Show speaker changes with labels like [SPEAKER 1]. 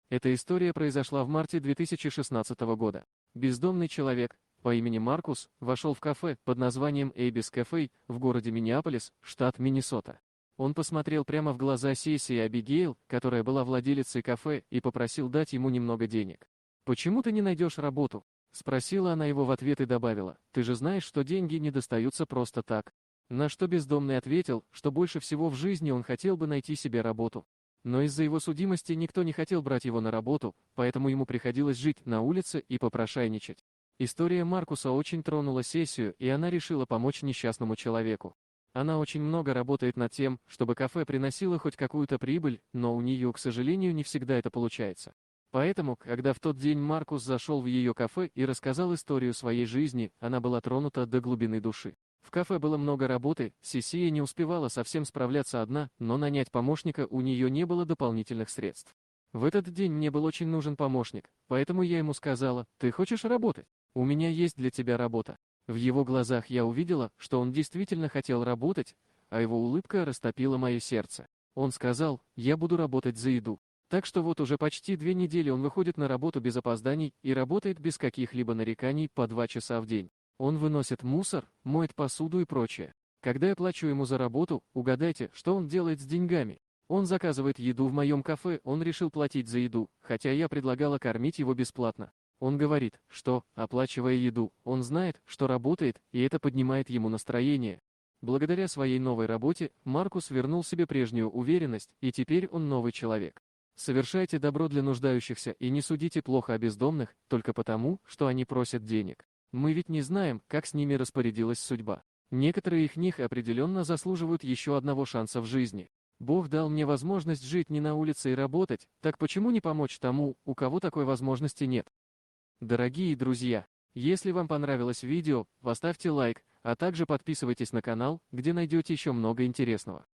[SPEAKER 1] Эта история произошла в марте 2016 года. Бездомный человек по имени Маркус вошел в кафе под названием Эйбис Кафе в городе Миннеаполис, штат Миннесота. Он посмотрел прямо в глаза Сесси Абигейл, которая была владелицей кафе, и попросил дать ему немного денег. «Почему ты не найдешь работу?» — спросила она его в ответ и добавила: «Ты же знаешь, что деньги не достаются просто так». На что бездомный ответил, что больше всего в жизни он хотел бы найти себе работу. Но из-за его судимости никто не хотел брать его на работу, поэтому ему приходилось жить на улице и попрошайничать. История Маркуса очень тронула Сессию, и она решила помочь несчастному человеку. Она очень много работает над тем, чтобы кафе приносило хоть какую-то прибыль, но у нее, к сожалению, не всегда это получается. Поэтому, когда в тот день Маркус зашел в ее кафе и рассказал историю своей жизни, она была тронута до глубины души. В кафе было много работы, Сесия не успевала совсем справляться одна, но нанять помощника у нее не было дополнительных средств. В этот день мне был очень нужен помощник, поэтому я ему сказала: «Ты хочешь работать? У меня есть для тебя работа». В его глазах я увидела, что он действительно хотел работать, а его улыбка растопила мое сердце. Он сказал: «Я буду работать за еду». Так что вот уже почти 2 недели он выходит на работу без опозданий и работает без каких-либо нареканий по 2 часа в день. Он выносит мусор, моет посуду и прочее. Когда я плачу ему за работу, угадайте, что он делает с деньгами? Он заказывает еду в моем кафе, он решил платить за еду, хотя я предлагала кормить его бесплатно. Он говорит, что, оплачивая еду, он знает, что работает, и это поднимает ему настроение. Благодаря своей новой работе, Маркус вернул себе прежнюю уверенность, и теперь он новый человек. Совершайте добро для нуждающихся и не судите плохо о бездомных только потому, что они просят денег. Мы ведь не знаем, как с ними распорядилась судьба. Некоторые из них определенно заслуживают еще одного шанса в жизни. Бог дал мне возможность жить не на улице и работать, так почему не помочь тому, у кого такой возможности нет? Дорогие друзья, если вам понравилось видео, поставьте лайк, а также подписывайтесь на канал, где найдете еще много интересного.